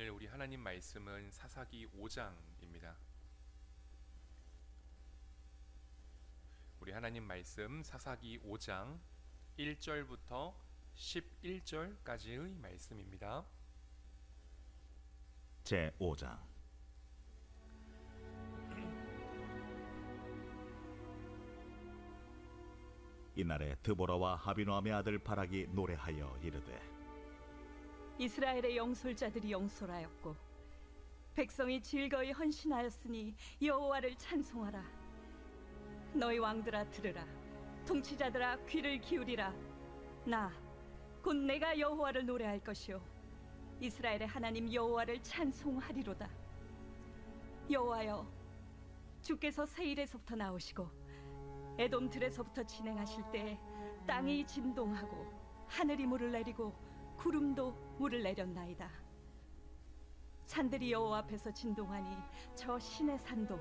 오늘 우리 하나님 말씀은 사사기 5장입니다. 우리 하나님 말씀 사사기 5장 1절부터 11절까지의 말씀입니다. 제 5장. 이날에 드보라와 하비노함의 아들 바락이 노래하여 이르되, 이스라엘의 영솔자들이 영솔하였고 백성이 즐거이 헌신하였으니 여호와를 찬송하라. 너희 왕들아 들으라. 통치자들아 귀를 기울이라. 나 곧 내가 여호와를 노래할 것이요 이스라엘의 하나님 여호와를 찬송하리로다. 여호와여, 주께서 세일에서부터 나오시고 에돔 들에서부터 진행하실 때 땅이 진동하고 하늘이 물을 내리고 구름도 물을 내렸나이다. 산들이 여호와 앞에서 진동하니 저 신의 산도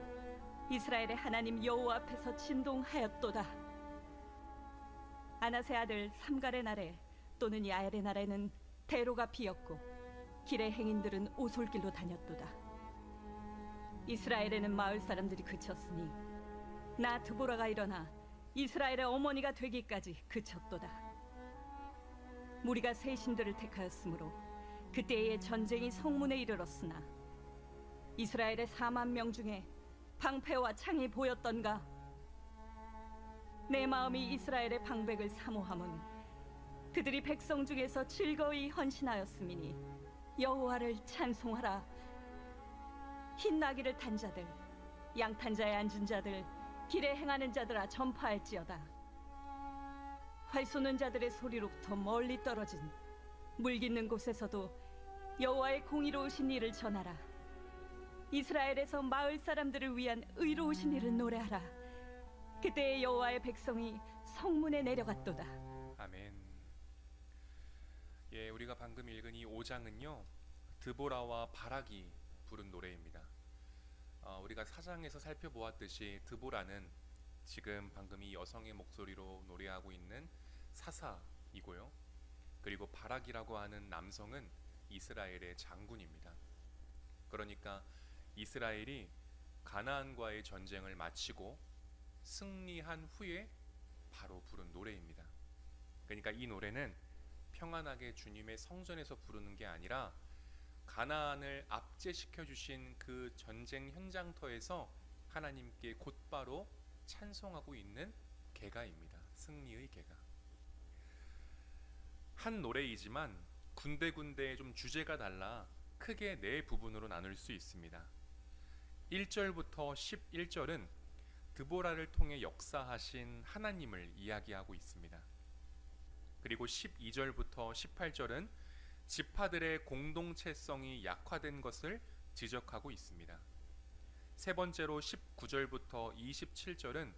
이스라엘의 하나님 여호와 앞에서 진동하였도다. 아나세 아들 삼갈의 날에 또는 야엘의 날에는 대로가 비었고 길의 행인들은 오솔길로 다녔도다. 이스라엘에는 마을 사람들이 그쳤으니 나 드보라가 일어나 이스라엘의 어머니가 되기까지 그쳤도다. 무리가 새 신들을 택하였으므로 그때의 전쟁이 성문에 이르렀으나 이스라엘의 4만 명 중에 방패와 창이 보였던가? 내 마음이 이스라엘의 방백을 사모함은 그들이 백성 중에서 즐거이 헌신하였음이니 여호와를 찬송하라. 흰 나귀를 탄 자들, 양탄 자에 앉은 자들, 길에 행하는 자들아 전파할지어다. 활 쏘는 자들의 소리로부터 멀리 떨어진 물 깃는 곳에서도 여호와의 공의로우신 일을 전하라. 이스라엘에서 마을 사람들을 위한 의로우신 일을 노래하라. 그때의 여호와의 백성이 성문에 내려갔도다. 아멘. 우리가 방금 읽은 이 5장은요 드보라와 바락이 부른 노래입니다. 우리가 4장에서 살펴보았듯이 드보라는 지금 방금 이 여성의 목소리로 노래하고 있는 사사이고요, 그리고 바락이라고 하는 남성은 이스라엘의 장군입니다. 그러니까 이스라엘이 가나안과의 전쟁을 마치고 승리한 후에 바로 부른 노래입니다. 그러니까 이 노래는 평안하게 주님의 성전에서 부르는 게 아니라 가나안을 압제시켜 주신 그 전쟁 현장터에서 하나님께 곧바로 찬송하고 있는 개가입니다. 승리의 개가. 한 노래이지만 군데군데 좀 주제가 달라 크게 네 부분으로 나눌 수 있습니다. 1절부터 11절은 드보라를 통해 역사하신 하나님을 이야기하고 있습니다. 그리고 12절부터 18절은 지파들의 공동체성이 약화된 것을 지적하고 있습니다. 세 번째로 19절부터 27절은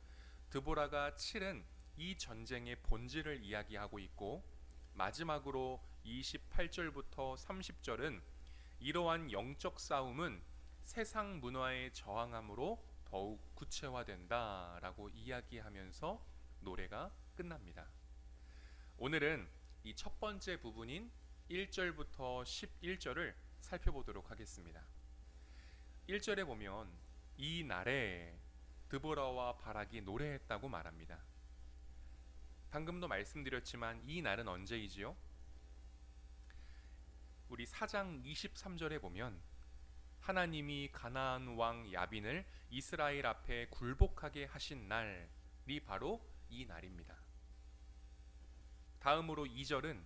드보라가 치른 이 전쟁의 본질을 이야기하고 있고, 마지막으로 28절부터 30절은 이러한 영적 싸움은 세상 문화에 저항함으로 더욱 구체화된다라고 이야기하면서 노래가 끝납니다. 오늘은 이 첫 번째 부분인 1절부터 11절을 살펴보도록 하겠습니다. 1절에 보면 이 날에 드보라와 바락이 노래했다고 말합니다. 방금도 말씀드렸지만 이 날은 언제이지요? 우리 4장 23절에 보면 하나님이 가나안 왕 야빈을 이스라엘 앞에 굴복하게 하신 날이 바로 이 날입니다. 다음으로 2절은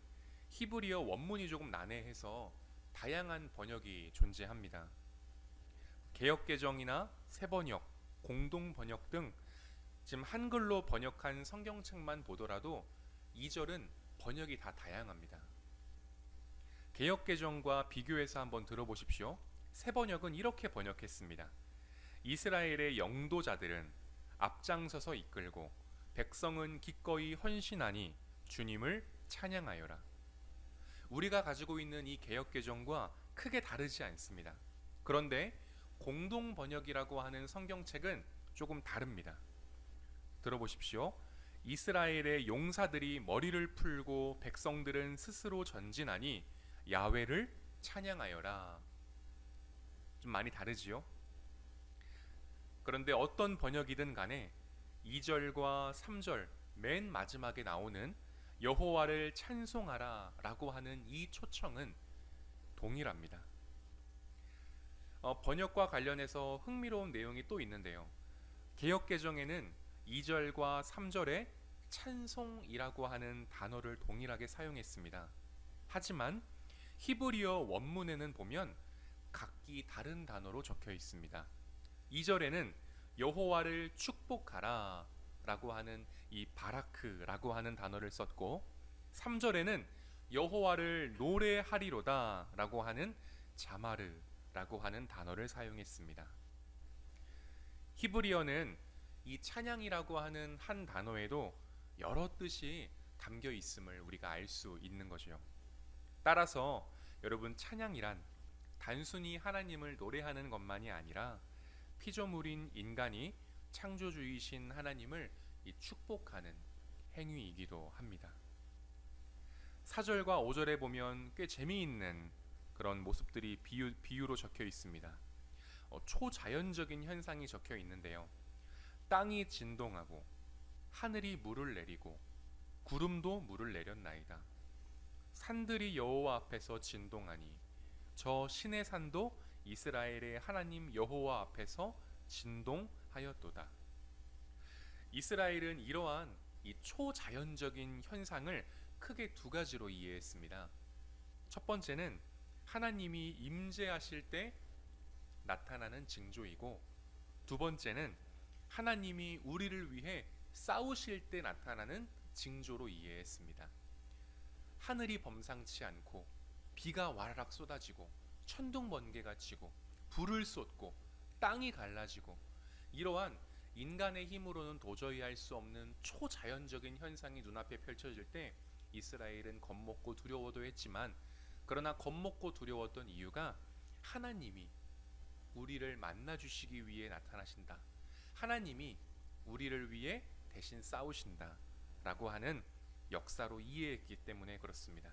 히브리어 원문이 조금 난해해서 다양한 번역이 존재합니다. 개역개정이나 새번역, 공동번역 등 지금 한글로 번역한 성경책만 보더라도 2절은 번역이 다 다양합니다. 개역개정과 비교해서 한번 들어보십시오. 새번역은 이렇게 번역했습니다. 이스라엘의 영도자들은 앞장서서 이끌고 백성은 기꺼이 헌신하니 주님을 찬양하여라. 우리가 가지고 있는 이 개역개정과 크게 다르지 않습니다. 그런데 공동번역이라고 하는 성경책은 조금 다릅니다. 들어보십시오. 이스라엘의 용사들이 머리를 풀고 백성들은 스스로 전진하니 야훼를 찬양하여라. 좀 많이 다르지요. 그런데 어떤 번역이든 간에 2절과 3절 맨 마지막에 나오는 여호와를 찬송하라 라고 하는 이 초청은 동일합니다. 번역과 관련해서 흥미로운 내용이 또 있는데요. 개역개정에는 2절과 3절에 찬송이라고 하는 단어를 동일하게 사용했습니다. 하지만 히브리어 원문에는 보면 각기 다른 단어로 적혀 있습니다. 2절에는 여호와를 축복하라 라고 하는 이 바라크라고 하는 단어를 썼고, 3절에는 여호와를 노래하리로다 라고 하는 자마르라고 하는 단어를 사용했습니다. 히브리어는 이 찬양이라고 하는 한 단어에도 여러 뜻이 담겨 있음을 우리가 알 수 있는 거죠. 따라서 여러분, 찬양이란 단순히 하나님을 노래하는 것만이 아니라 피조물인 인간이 창조주이신 하나님을 축복하는 행위이기도 합니다. 4절과 5절에 보면 꽤 재미있는 그런 모습들이 비유로 적혀 있습니다. 초자연적인 현상이 적혀 있는데요. 땅이 진동하고 하늘이 물을 내리고 구름도 물을 내렸나이다. 산들이 여호와 앞에서 진동하니 저 신의 산도 이스라엘의 하나님 여호와 앞에서 진동하였도다. 이스라엘은 이러한 이 초자연적인 현상을 크게 두 가지로 이해했습니다. 첫 번째는 하나님이 임재하실 때 나타나는 징조이고, 두 번째는 하나님이 우리를 위해 싸우실 때 나타나는 징조로 이해했습니다. 하늘이 범상치 않고 비가 와라락 쏟아지고 천둥 번개가 치고 불을 쏟고 땅이 갈라지고, 이러한 인간의 힘으로는 도저히 할 수 없는 초자연적인 현상이 눈앞에 펼쳐질 때 이스라엘은 겁먹고 두려워도 했지만, 그러나 겁먹고 두려웠던 이유가 하나님이 우리를 만나 주시기 위해 나타나신다, 하나님이 우리를 위해 대신 싸우신다 라고 하는 역사로 이해했기 때문에 그렇습니다.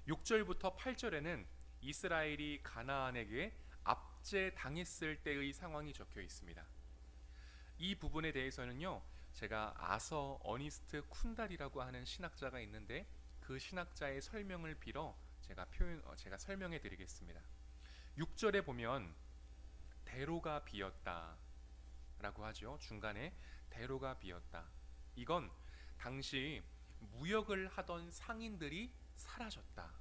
6절부터 8절에는 이스라엘이 가나안에게 압제당했을 때의 상황이 적혀 있습니다. 이 부분에 대해서는요, 제가 아서 어니스트 쿤달이라고 하는 신학자가 있는데 그 신학자의 설명을 빌어 제가 설명해 드리겠습니다. 6절에 보면 대로가 비었다 라고 하죠. 중간에 대로가 비었다. 이건 당시 무역을 하던 상인들이 사라졌다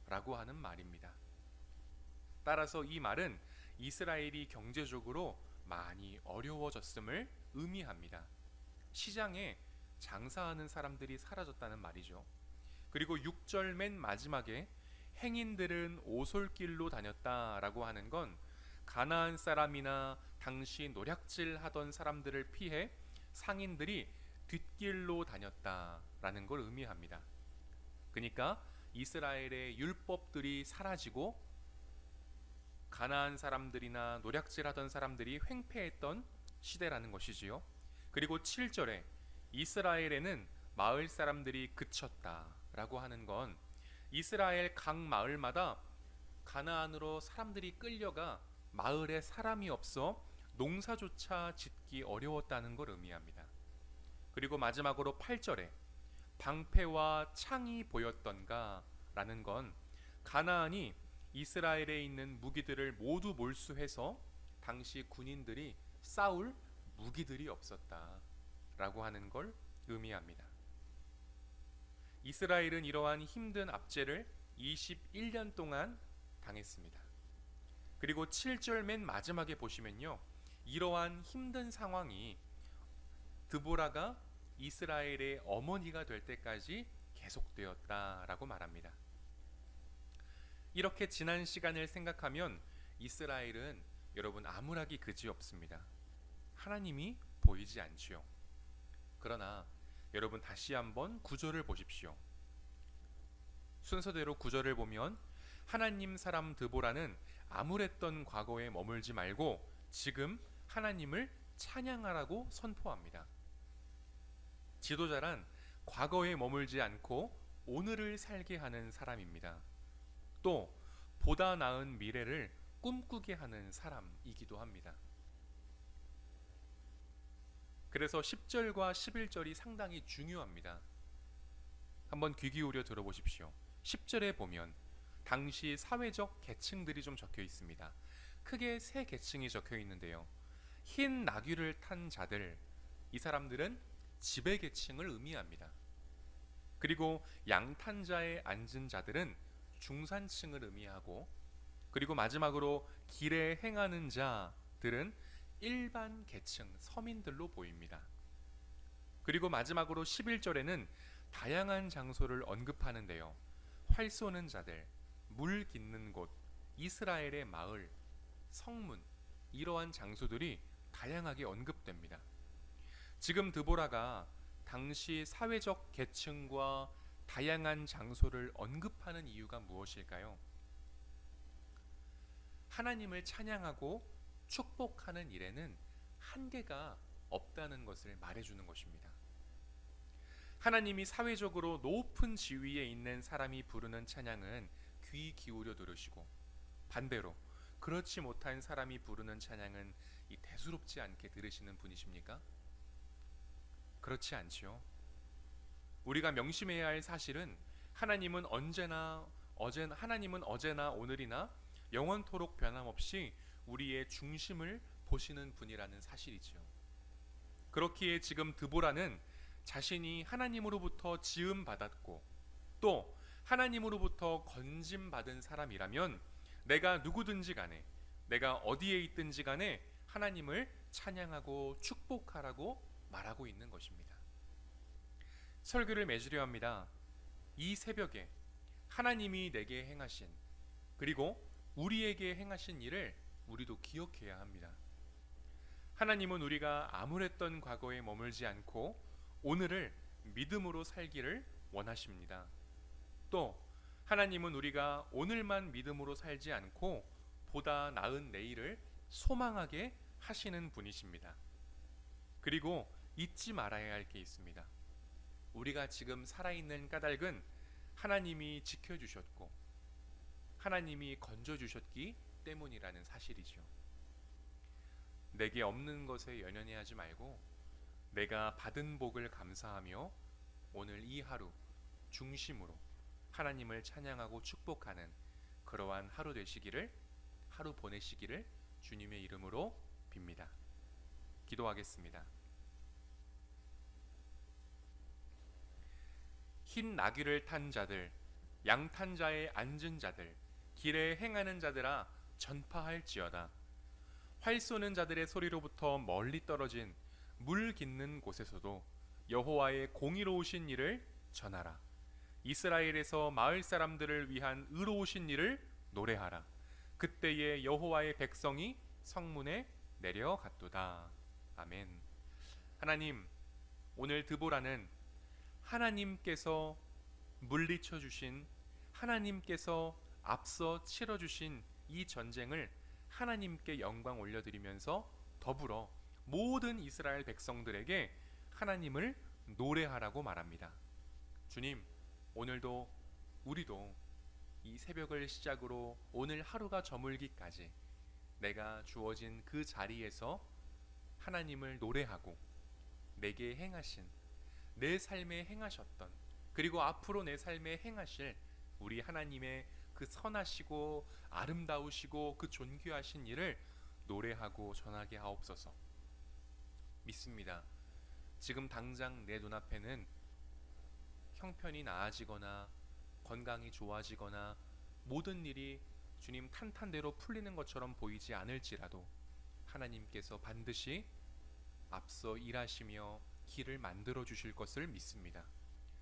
라고 하는 말입니다. 따라서 이 말은 이스라엘이 경제적으로 많이 어려워졌음을 의미합니다. 시장에 장사하는 사람들이 사라졌다는 말이죠. 그리고 6절 맨 마지막에 행인들은 오솔길로 다녔다라고 하는 건 가나안 사람이나 당시 노략질 하던 사람들을 피해 상인들이 뒷길로 다녔다라는 걸 의미합니다. 그러니까 이스라엘의 율법들이 사라지고 가나안 사람들이나 노략질하던 사람들이 횡패했던 시대라는 것이지요. 그리고 7절에 이스라엘에는 마을 사람들이 그쳤다라고 하는 건 이스라엘 각 마을마다 가나안으로 사람들이 끌려가 마을에 사람이 없어 농사조차 짓기 어려웠다는 걸 의미합니다. 그리고 마지막으로 8절에 방패와 창이 보였던가 라는 건 가나안이 이스라엘에 있는 무기들을 모두 몰수해서 당시 군인들이 싸울 무기들이 없었다 라고 하는 걸 의미합니다. 이스라엘은 이러한 힘든 압제를 21년 동안 당했습니다. 그리고 7절 맨 마지막에 보시면요, 이러한 힘든 상황이 드보라가 이스라엘의 어머니가 될 때까지 계속되었다라고 말합니다. 이렇게 지난 시간을 생각하면 이스라엘은 여러분 암울하기 그지없습니다. 하나님이 보이지 않지요. 그러나 여러분 다시 한번 구절을 보십시오. 순서대로 구절을 보면 하나님 사람 드보라는 암울했던 과거에 머물지 말고 지금 하나님을 찬양하라고 선포합니다. 지도자란 과거에 머물지 않고 오늘을 살게 하는 사람입니다. 또 보다 나은 미래를 꿈꾸게 하는 사람이기도 합니다. 그래서 10절과 11절이 상당히 중요합니다. 한번 귀 기울여 들어보십시오. 10절에 보면 당시 사회적 계층들이 좀 적혀 있습니다. 크게 세 계층이 적혀 있는데요. 흰 나귀를 탄 자들, 이 사람들은 지배 계층을 의미합니다. 그리고 양탄 자에 앉은 자들은 중산층을 의미하고, 그리고 마지막으로 길에 행하는 자들은 일반 계층 서민들로 보입니다. 그리고 마지막으로 11절에는 다양한 장소를 언급하는데요. 활 쏘는 자들, 물 깃는 곳, 이스라엘의 마을, 성문, 이러한 장소들이 다양하게 언급됩니다. 지금 드보라가 당시 사회적 계층과 다양한 장소를 언급하는 이유가 무엇일까요? 하나님을 찬양하고 축복하는 일에는 한계가 없다는 것을 말해주는 것입니다. 하나님이 사회적으로 높은 지위에 있는 사람이 부르는 찬양은 귀 기울여 들으시고, 반대로 그렇지 못한 사람이 부르는 찬양은 이 대수롭지 않게 들으시는 분이십니까? 그렇지 않지요. 우리가 명심해야 할 사실은 하나님은 어제나 오늘이나 영원토록 변함없이 우리의 중심을 보시는 분이라는 사실이지요. 그렇기에 지금 드보라는 자신이 하나님으로부터 지음 받았고 또 하나님으로부터 건짐 받은 사람이라면 내가 누구든지 간에, 내가 어디에 있든지 간에 하나님을 찬양하고 축복하라고 말하고 있는 것입니다. 설교를 맺으려 합니다. 이 새벽에 하나님이 내게 행하신, 그리고 우리에게 행하신 일을 우리도 기억해야 합니다. 하나님은 우리가 암울했던 과거에 머물지 않고 오늘을 믿음으로 살기를 원하십니다. 또 하나님은 우리가 오늘만 믿음으로 살지 않고 보다 나은 내일을 소망하게 하시는 분이십니다. 그리고 잊지 말아야 할 게 있습니다. 우리가 지금 살아있는 까닭은 하나님이 지켜주셨고 하나님이 건져주셨기 때문이라는 사실이죠. 내게 없는 것에 연연해하지 말고 내가 받은 복을 감사하며 오늘 이 하루 중심으로 하나님을 찬양하고 축복하는 그러한 하루 되시기를, 하루 보내시기를 주님의 이름으로 빕니다. 기도하겠습니다. 흰 나귀를 탄 자들, 양탄 자에 앉은 자들, 길에 행하는 자들아 전파할지어다. 활 쏘는 자들의 소리로부터 멀리 떨어진 물 깃는 곳에서도 여호와의 공의로우신 일을 전하라. 이스라엘에서 마을 사람들을 위한 의로우신 일을 노래하라. 그때에 여호와의 백성이 성문에 내려갔도다. 아멘. 하나님, 오늘 드보라는 하나님께서 물리쳐 주신, 하나님께서 앞서 치러 주신 이 전쟁을 하나님께 영광 올려드리면서 더불어 모든 이스라엘 백성들에게 하나님을 노래하라고 말합니다. 주님, 오늘도 우리도 이 새벽을 시작으로 오늘 하루가 저물기까지 내가 주어진 그 자리에서 하나님을 노래하고 내게 행하신, 내 삶에 행하셨던, 그리고 앞으로 내 삶에 행하실 우리 하나님의 그 선하시고 아름다우시고 그 존귀하신 일을 노래하고 전하게 하옵소서. 믿습니다. 지금 당장 내 눈앞에는 형편이 나아지거나 건강이 좋아지거나 모든 일이 주님 탄탄대로 풀리는 것처럼 보이지 않을지라도 하나님께서 반드시 앞서 일하시며 길을 만들어 주실 것을 믿습니다.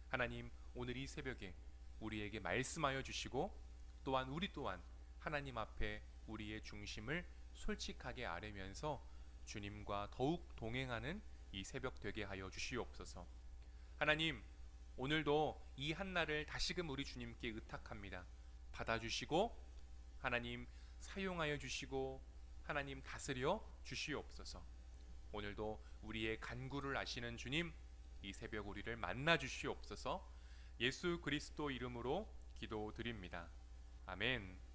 하나님, 오늘 이 새벽에 우리에게 말씀하여 주시고 또한 우리 또한 하나님 앞에 우리의 중심을 솔직하게 아뢰면서 주님과 더욱 동행하는 이 새벽 되게 하여 주시옵소서. 하나님, 오늘도 이 한날을 다시금 우리 주님께 의탁합니다. 받아주시고 하나님 사용하여 주시고 하나님 다스려 주시옵소서. 오늘도 우리의 간구를 아시는 주님, 이 새벽 우리를 만나 주시옵소서. 예수 그리스도 이름으로 기도드립니다. 아멘.